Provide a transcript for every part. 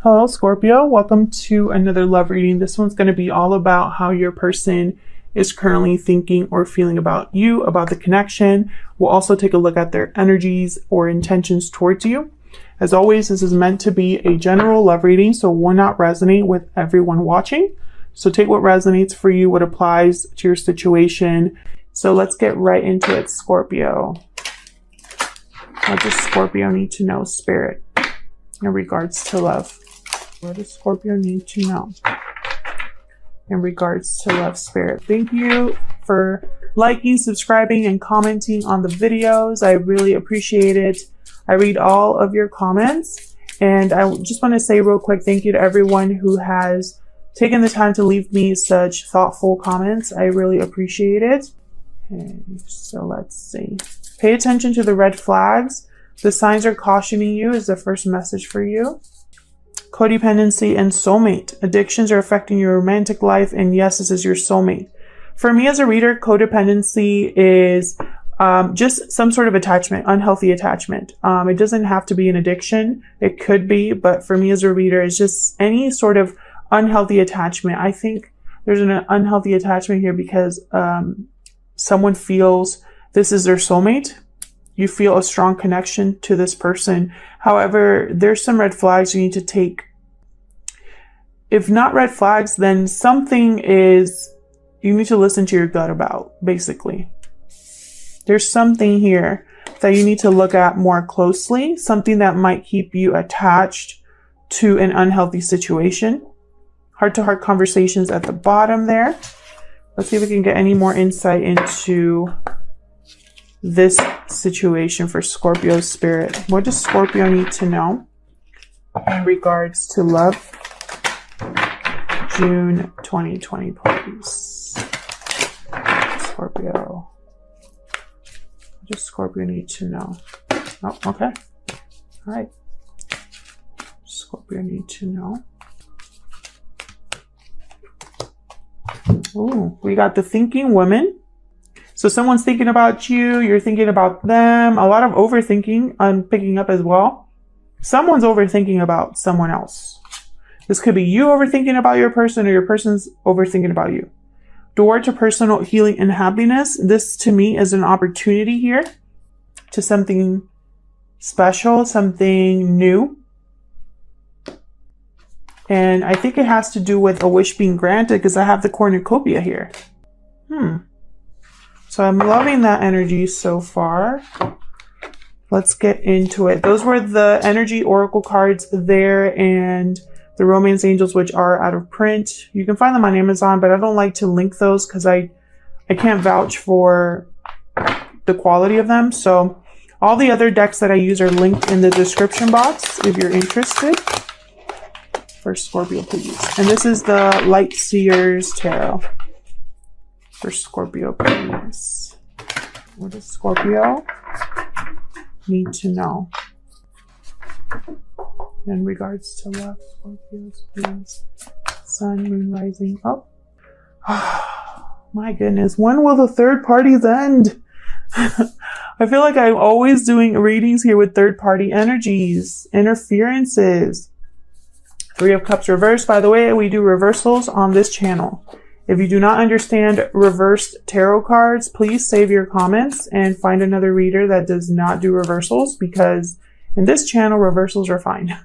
Hello, Scorpio. Welcome to another love reading. This one's going to be all about how your person is currently thinking or feeling about you, about the connection. We'll also take a look at their energies or intentions towards you. As always, this is meant to be a general love reading, so will not resonate with everyone watching. So take what resonates for you, what applies to your situation. So let's get right into it, Scorpio. What does Scorpio need to know, Spirit, in regards to love? What does Scorpio need to know in regards to love, Spirit? Thank you for liking, subscribing, and commenting on the videos. I really appreciate it. I read all of your comments, and I just want to say real quick, thank you to everyone who has taken the time to leave me such thoughtful comments. I really appreciate it. Okay, so let's see. Pay attention to the red flags. The signs are cautioning you is the first message for you. Codependency and soulmate. Addictions are affecting your romantic life, and yes, this is your soulmate. For me as a reader, codependency is just some sort of attachment, unhealthy attachment. It doesn't have to be an addiction. It could be, but for me as a reader, it's just any sort of unhealthy attachment. I think there's an unhealthy attachment here because someone feels this is their soulmate. You feel a strong connection to this person. However, there's some red flags you need to take. If not red flags, then something is you need to listen to your gut about, basically. There's something here that you need to look at more closely, something that might keep you attached to an unhealthy situation. Heart-to-heart conversations at the bottom there. Let's see if we can get any more insight into this situation for Scorpio Spirit. What does Scorpio need to know in regards to love? June 2020, please. Scorpio. What does Scorpio need to know? Oh, okay. All right. Scorpio need to know. Oh, we got the thinking woman. So someone's thinking about you, you're thinking about them. A lot of overthinking I'm picking up as well. Someone's overthinking about someone else. This could be you overthinking about your person, or your person's overthinking about you. Door to personal healing and happiness. This to me is an opportunity here to something special, something new. And I think it has to do with a wish being granted because I have the cornucopia here. So I'm loving that energy so far. Let's get into it. Those were the energy oracle cards there, and the romance angels, which are out of print. You can find them on Amazon, but I don't like to link those because I can't vouch for the quality of them. So all the other decks that I use are linked in the description box if you're interested. For Scorpio, please. And this is the Light Seers Tarot. For Scorpio, please. What does Scorpio need to know in regards to love? Scorpios, please. Sun, moon, rising. Oh. My goodness. When will the third parties end? I feel like I'm always doing readings here with third party energies, interferences. Three of Cups reversed. By the way, we do reversals on this channel. If you do not understand reversed tarot cards, please save your comments and find another reader that does not do reversals, because in this channel, reversals are fine.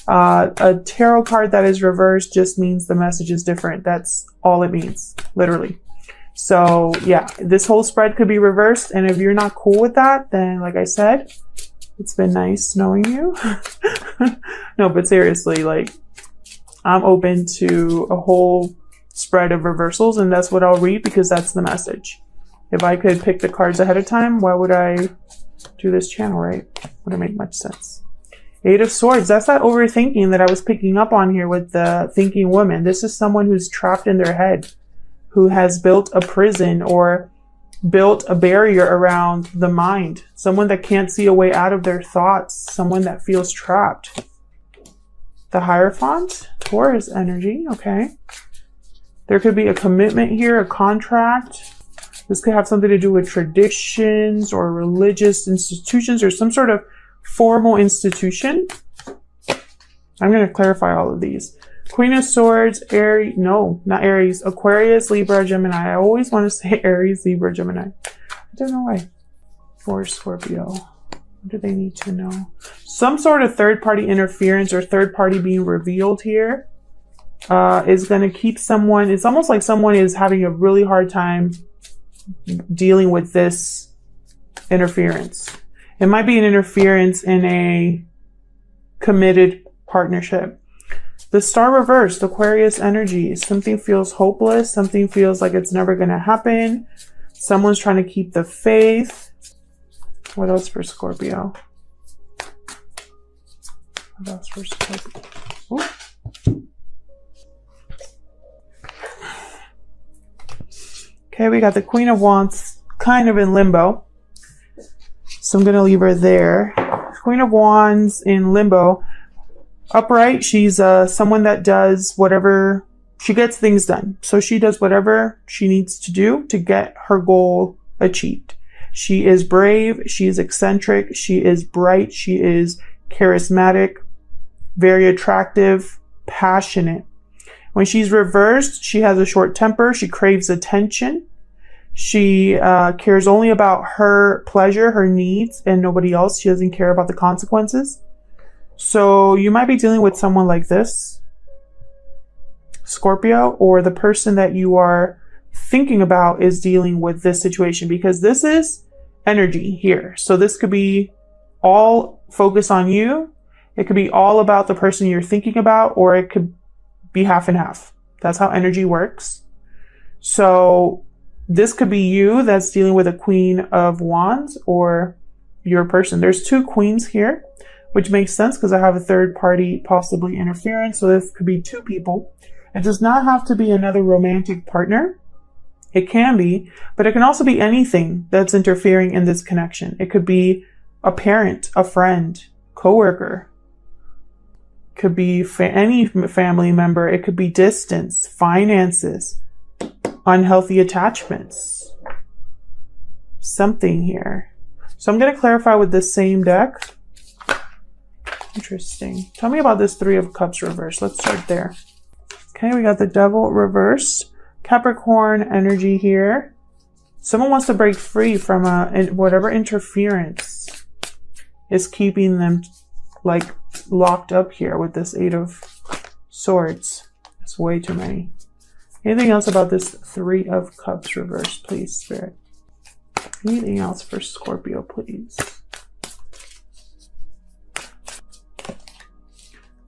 A tarot card that is reversed just means the message is different. That's all it means, literally. So yeah, this whole spread could be reversed. And if you're not cool with that, then like I said, it's been nice knowing you. No, but seriously, like, I'm open to a whole spread of reversals, and that's what I'll read because that's the message. If I could pick the cards ahead of time, why would I do this channel, right? Wouldn't make much sense. Eight of Swords. That's that overthinking that I was picking up on here with the thinking woman. This is someone who's trapped in their head, who has built a prison or built a barrier around the mind. Someone that can't see a way out of their thoughts. Someone that feels trapped. The Hierophant. Taurus energy. Okay. There could be a commitment here, a contract. This could have something to do with traditions or religious institutions or some sort of formal institution. I'm going to clarify all of these. Queen of Swords, Aries, no, not Aries, Aquarius, Libra, Gemini. I always want to say Aries, Libra, Gemini. I don't know why. For Scorpio, what do they need to know? Some sort of third-party interference or third-party being revealed here is going to keep someone, it's almost like someone is having a really hard time dealing with this interference. It might be an interference in a committed partnership. The Star reversed, Aquarius energy. Something feels hopeless. Something feels like it's never going to happen. Someone's trying to keep the faith. What else for Scorpio? What else for Scorpio? Ooh. Okay, we got the Queen of Wands kind of in limbo. So I'm going to leave her there. Queen of Wands in limbo. Upright, she's someone that does whatever, she gets things done. So she does whatever she needs to do to get her goal achieved. She is brave, she is eccentric, she is bright, she is charismatic, very attractive, passionate. When she's reversed, she has a short temper, she craves attention. She cares only about her pleasure, her needs, and nobody else. She doesn't care about the consequences. So you might be dealing with someone like this, Scorpio, or the person that you are thinking about is dealing with this situation, because this is energy here. So this could be all focus on you. It could be all about the person you're thinking about, or it could be half and half. That's how energy works. So this could be you that's dealing with a Queen of Wands, or your person. There's two queens here, which makes sense because I have a third party possibly interference. So this could be two people. It does not have to be another romantic partner. It can be, but it can also be anything that's interfering in this connection. It could be a parent, a friend, coworker. It could be any family member. It could be distance, finances, unhealthy attachments, something here. So I'm going to clarify with this same deck. Interesting. Tell me about this Three of Cups reversed. Let's start there. Okay, we got the Devil reversed. Capricorn energy here. Someone wants to break free from whatever interference is keeping them like locked up here with this Eight of Swords. It's way too many. Anything else about this Three of Cups reversed, please, Spirit? Anything else for Scorpio, please?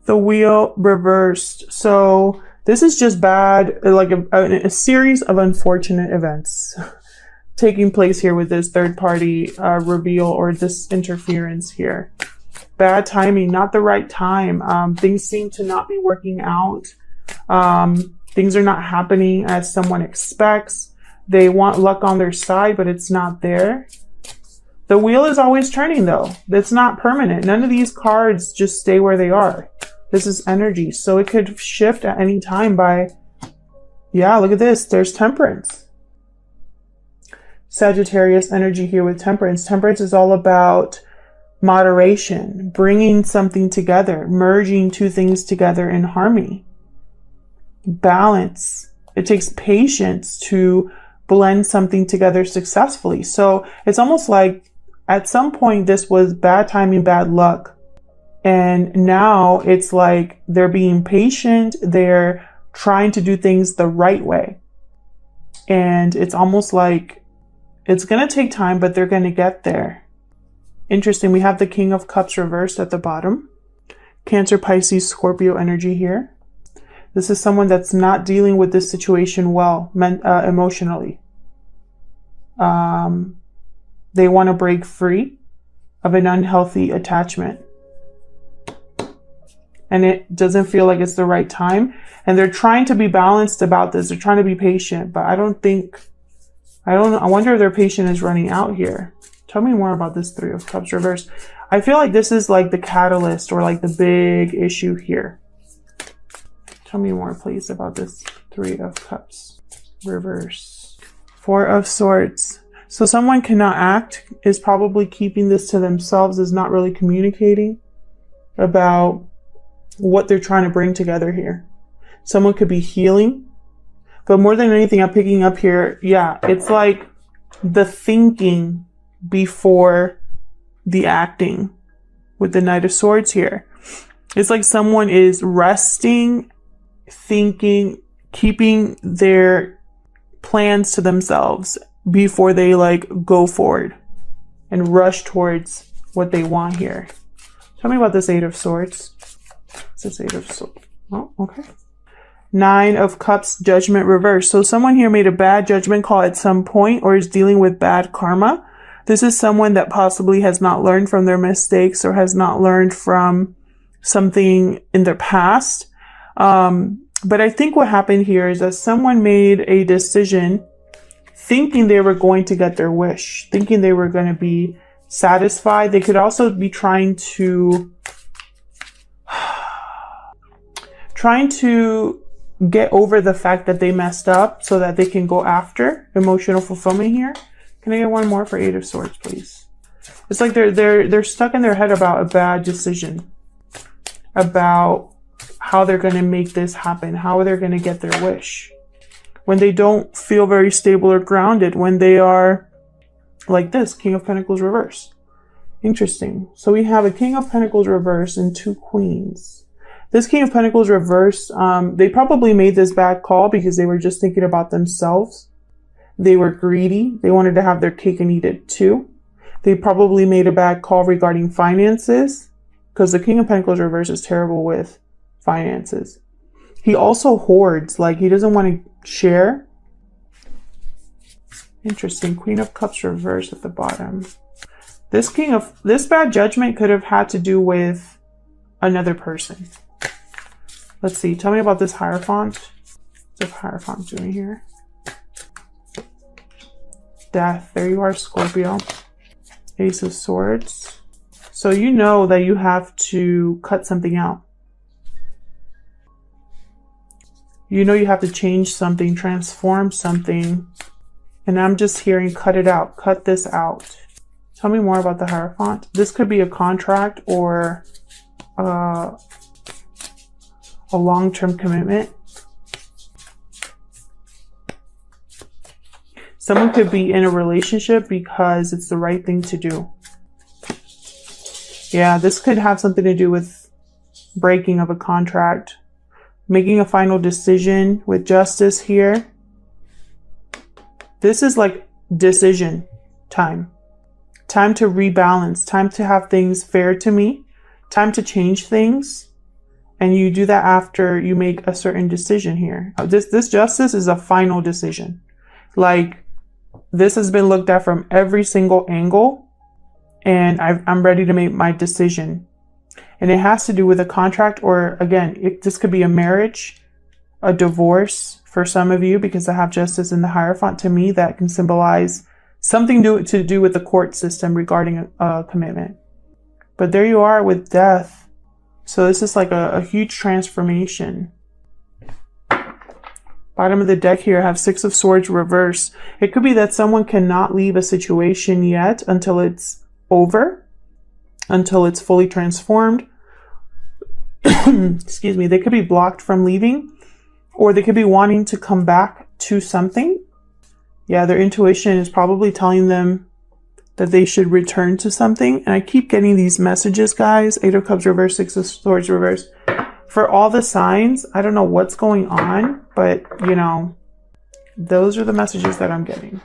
The Wheel reversed. So this is just bad, like a series of unfortunate events taking place here with this third party reveal or this interference here. Bad timing, not the right time. Things seem to not be working out. Things are not happening as someone expects. They want luck on their side, but it's not there. The wheel is always turning though. It's not permanent. None of these cards just stay where they are. This is energy. So it could shift at any time by, yeah, look at this. There's Temperance. Sagittarius energy here with Temperance. Temperance is all about moderation, bringing something together, merging two things together in harmony. Balance. It takes patience to blend something together successfully. So it's almost like at some point this was bad timing, bad luck. And now it's like they're being patient. They're trying to do things the right way. And it's almost like it's going to take time, but they're going to get there. Interesting. We have the King of Cups reversed at the bottom. Cancer, Pisces, Scorpio energy here. This is someone that's not dealing with this situation well, emotionally. They want to break free of an unhealthy attachment. And it doesn't feel like it's the right time. And they're trying to be balanced about this. They're trying to be patient, but I wonder if their patience is running out here. Tell me more about this Three of Cups reversed. I feel like this is like the catalyst or like the big issue here. Tell me more, please, about this Three of Cups reverse. Four of Swords. So someone cannot act, is probably keeping this to themselves, is not really communicating about what they're trying to bring together here. Someone could be healing, but more than anything, I'm picking up here. Yeah, it's like the thinking before the acting with the Knight of Swords here. It's like someone is resting, thinking, keeping their plans to themselves before they like go forward and rush towards what they want here. Tell me about this Eight of Swords. It's this Eight of Swords. Oh, okay. Nine of Cups, Judgment reverse. So someone here made a bad judgment call at some point or is dealing with bad karma. This is someone that possibly has not learned from their mistakes or has not learned from something in their past. But I think what happened here is that someone made a decision thinking they were going to get their wish, thinking they were going to be satisfied. They could also be trying to get over the fact that they messed up so that they can go after emotional fulfillment here. Can I get one more for Eight of Swords, please? It's like they're stuck in their head about a bad decision, about how they're going to make this happen, how they're going to get their wish. When they don't feel very stable or grounded, when they are like this, King of Pentacles reverse. Interesting. So we have a King of Pentacles reverse and two Queens. This King of Pentacles reverse, they probably made this bad call because they were just thinking about themselves. They were greedy. They wanted to have their cake and eat it too. They probably made a bad call regarding finances because the King of Pentacles reverse is terrible with finances. He also hoards, like he doesn't want to share. Interesting. Queen of Cups reverse at the bottom. This bad judgment could have had to do with another person. Let's see. Tell me about this Hierophant. What's the Hierophant doing here? Death. There you are, Scorpio. Ace of Swords. So you know that you have to cut something out. You know you have to change something, transform something. And I'm just hearing cut it out. Cut this out. Tell me more about the Hierophant. This could be a contract or a long-term commitment. Someone could be in a relationship because it's the right thing to do. Yeah, this could have something to do with breaking of a contract, making a final decision with justice here. This is like decision time. Time to rebalance, time to have things fair to me, time to change things. And you do that after you make a certain decision here. This justice is a final decision. Like, this has been looked at from every single angle, and I'm ready to make my decision. And it has to do with a contract, or again, this could be a marriage, a divorce for some of you, because I have justice in the Hierophant. To me, that can symbolize something to do with the court system regarding a commitment. But there you are with death. So this is like a huge transformation. Bottom of the deck here, I have Six of Swords reverse. It could be that someone cannot leave a situation yet until it's over, until it's fully transformed. Excuse me. They could be blocked from leaving, or they could be wanting to come back to something. Yeah, their intuition is probably telling them that they should return to something. And I keep getting these messages, guys. Eight of Cups reverse, Six of Swords reverse. For all the signs, I don't know what's going on, but, you know, those are the messages that I'm getting.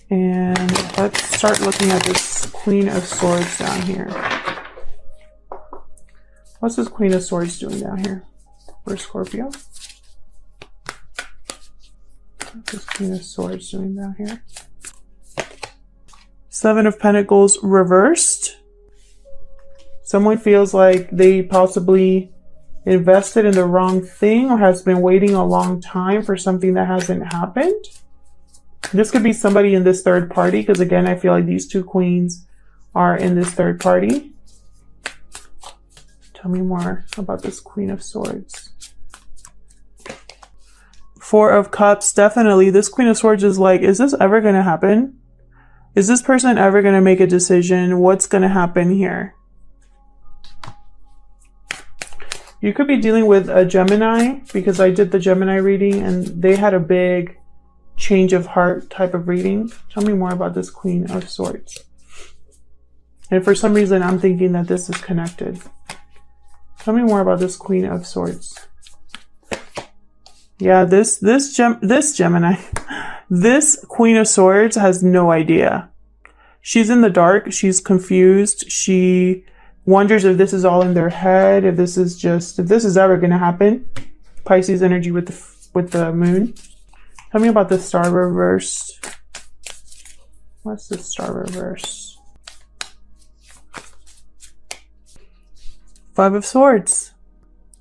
And let's start looking at this Queen of Swords down here. What's this Queen of Swords doing down here for Scorpio? What's this Queen of Swords doing down here? Seven of Pentacles reversed. Someone feels like they possibly invested in the wrong thing or has been waiting a long time for something that hasn't happened. This could be somebody in this third party, because again, I feel like these two queens are in this third party. Tell me more about this Queen of Swords. Four of Cups, definitely. This Queen of Swords is like, is this ever going to happen? Is this person ever going to make a decision? What's going to happen here? You could be dealing with a Gemini, because I did the Gemini reading and they had a big change of heart type of reading. Tell me more about this Queen of Swords. And for some reason, I'm thinking that this is connected. Tell me more about this Queen of Swords. Yeah, this Gemini, this Queen of Swords has no idea. She's in the dark. She's confused. She wonders if this is all in their head, if this is ever going to happen. Pisces energy with the moon. Tell me about the star reversed. What's the star reverse? Five of Swords.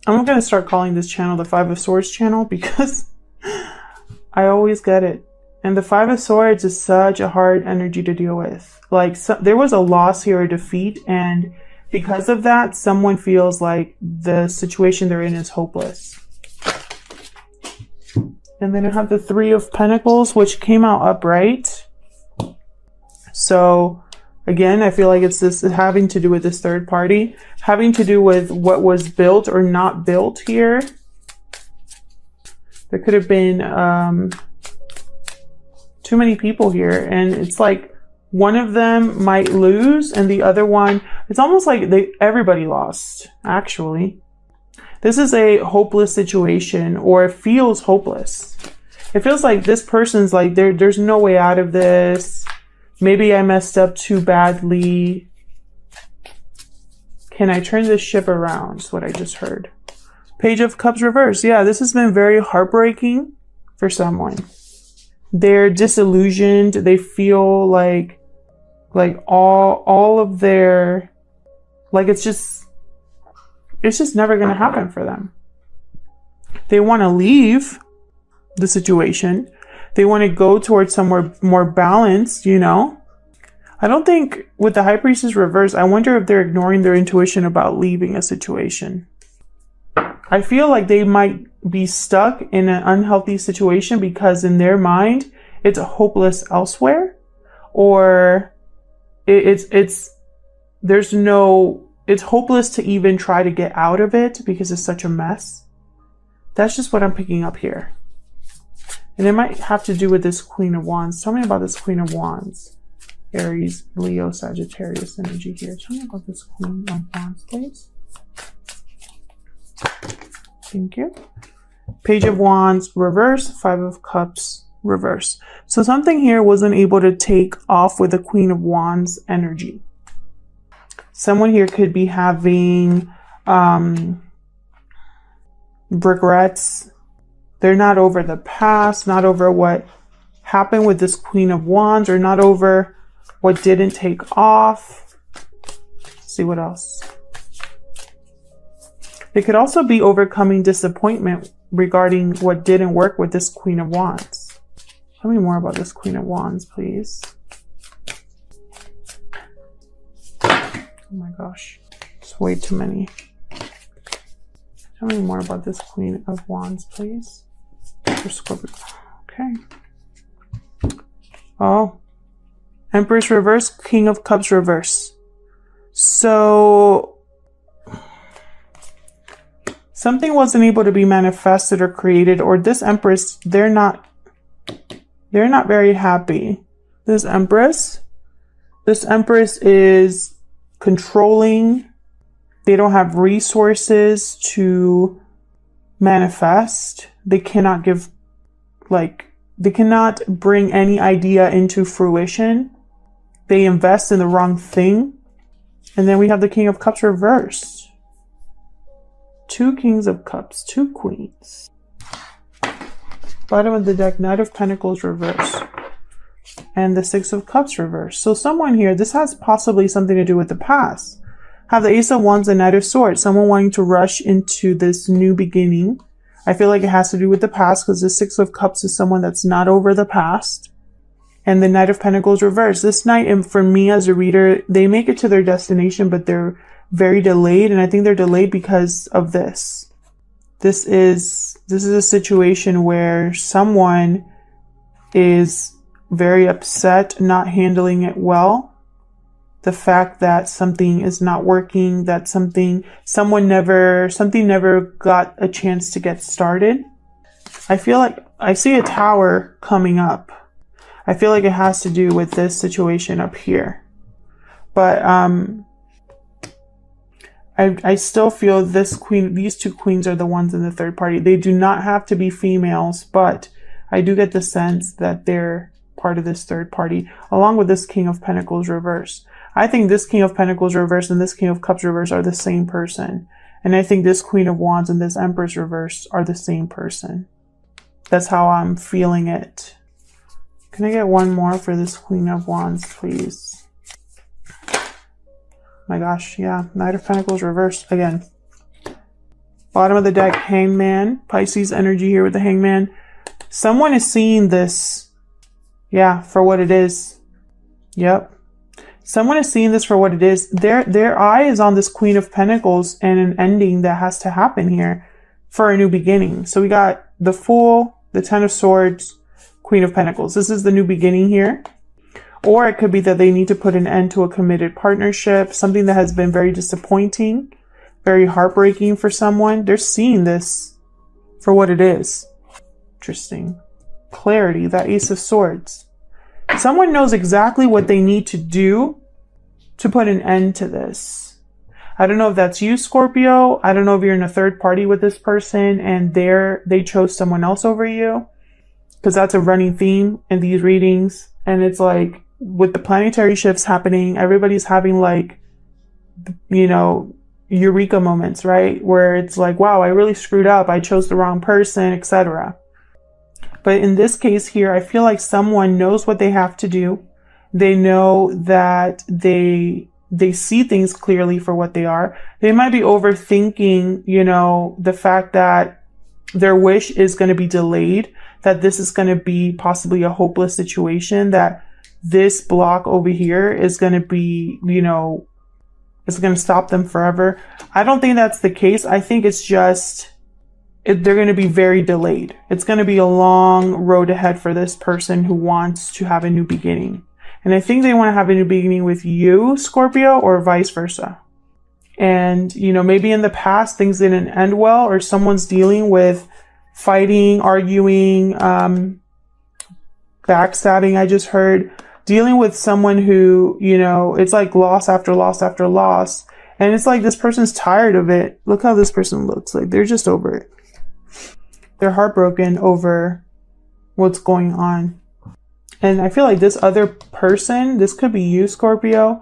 I'm going to start calling this channel the Five of Swords channel because I always get it. And the Five of Swords is such a hard energy to deal with. Like, there was a loss here, a defeat, and because of that, someone feels like the situation they're in is hopeless. And then I have the Three of Pentacles, which came out upright. So again, I feel like it's having to do with this third party, having to do with what was built or not built here. There could have been too many people here, and it's like one of them might lose and the other one, it's almost like everybody lost, actually. This is a hopeless situation, or it feels hopeless. It feels like this person's like, there's no way out of this. Maybe I messed up too badly. Can I turn this ship around? Is what I just heard. Page of Cups reverse. Yeah, this has been very heartbreaking for someone. They're disillusioned. They feel like all of their, like it's just never going to happen for them. They want to leave the situation. They want to go towards somewhere more balanced, you know? I don't think with the High Priestess reverse, I wonder if they're ignoring their intuition about leaving a situation. I feel like they might be stuck in an unhealthy situation because in their mind, it's hopeless elsewhere, or it's hopeless to even try to get out of it because it's such a mess. That's just what I'm picking up here. And it might have to do with this Queen of Wands. Tell me about this Queen of Wands. Aries, Leo, Sagittarius energy here. Tell me about this Queen of Wands, please. Thank you. Page of Wands, reverse. Five of Cups, reverse. So something here wasn't able to take off with the Queen of Wands energy. Someone here could be having regrets. They're not over the past, not over what happened with this Queen of Wands, or not over what didn't take off. Let's see what else. They could also be overcoming disappointment regarding what didn't work with this Queen of Wands. Tell me more about this Queen of Wands, please. Oh my gosh, it's way too many. Tell me more about this Queen of Wands, please. For Scorpio. Okay. Oh. Empress reverse, King of Cups reverse. So something wasn't able to be manifested or created, or this Empress, they're not very happy. This Empress is controlling. They don't have resources to manifest. They cannot they cannot bring any idea into fruition. They invest in the wrong thing. And then we have the King of Cups reversed. Two Kings of Cups, two Queens. Bottom of the deck, Knight of Pentacles reversed. And the Six of Cups reversed. So someone here, this has possibly something to do with the past. Have the Ace of Wands and Knight of Swords. Someone wanting to rush into this new beginning. I feel like it has to do with the past because the Six of Cups is someone that's not over the past. And the Knight of Pentacles reversed. This Knight, and for me as a reader, they make it to their destination, but they're very delayed. And I think they're delayed because of this. This is a situation where someone is very upset, not handling it well. the fact that something is not working, that something never got a chance to get started. I feel like I see a tower coming up. I feel like it has to do with this situation up here. But I still feel these two queens are the ones in the third party. They do not have to be females, but I do get the sense that they're part of this third party, along with this King of Pentacles reverse. I think this King of Pentacles reverse and this King of Cups reverse are the same person. And I think this Queen of Wands and this Empress reverse are the same person. That's how I'm feeling it. Can I get one more for this Queen of Wands, please? My gosh, yeah. Knight of Pentacles reversed again. Bottom of the deck, Hangman. Pisces energy here with the Hangman. Someone is seeing this, yeah, for what it is. Yep. Someone is seeing this for what it is. Their eye is on this Queen of Pentacles and an ending that has to happen here for a new beginning. So we got the Fool, the Ten of Swords, Queen of Pentacles. This is the new beginning here. Or it could be that they need to put an end to a committed partnership, something that has been very disappointing, very heartbreaking for someone. They're seeing this for what it is. Interesting. Clarity, that Ace of Swords. Someone knows exactly what they need to do to put an end to this. I don't know if that's you, Scorpio. I don't know if you're in a third party with this person and they chose someone else over you, because that's a running theme in these readings. And it's like, with the planetary shifts happening, everybody's having like, you know, eureka moments, right? Where it's like, wow, I really screwed up. I chose the wrong person, etc. But in this case here, I feel like someone knows what they have to do. They know that they see things clearly for what they are. They might be overthinking, you know, the fact that their wish is going to be delayed, that this is going to be possibly a hopeless situation, that this block over here is going to be, you know, it's going to stop them forever. I don't think that's the case. I think it's just, they're going to be very delayed. It's going to be a long road ahead for this person who wants to have a new beginning. And I think they want to have a new beginning with you, Scorpio, or vice versa. And, you know, maybe in the past things didn't end well, or someone's dealing with fighting, arguing, backstabbing, I just heard. Dealing with someone who, you know, it's like loss after loss after loss. And it's like this person's tired of it. Look how this person looks. Like they're just over it. They're heartbroken over what's going on. And I feel like this other person, this could be you, Scorpio.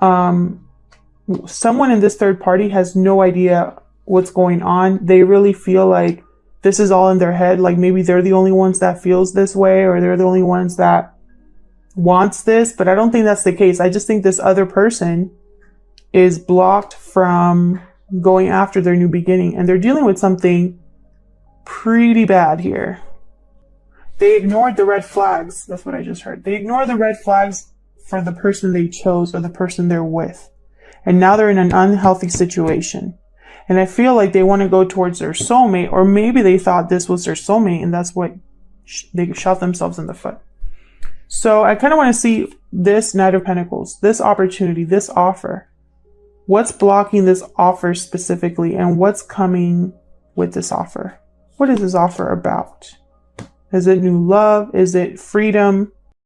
Someone in this third party has no idea what's going on. They really feel like this is all in their head. Like maybe they're the only ones that feels this way, or they're the only ones that wants this, but I don't think that's the case. I just think this other person is blocked from going after their new beginning, and they're dealing with something pretty bad here. They ignored the red flags. That's what I just heard. They ignored the red flags for the person they chose or the person they're with. And now they're in an unhealthy situation. And I feel like they want to go towards their soulmate, or maybe they thought this was their soulmate and that's what they shot themselves in the foot. So I kind of want to see this Knight of Pentacles, this opportunity, this offer. What's blocking this offer specifically, and what's coming with this offer? What is this offer about? Is it new love? Is it freedom?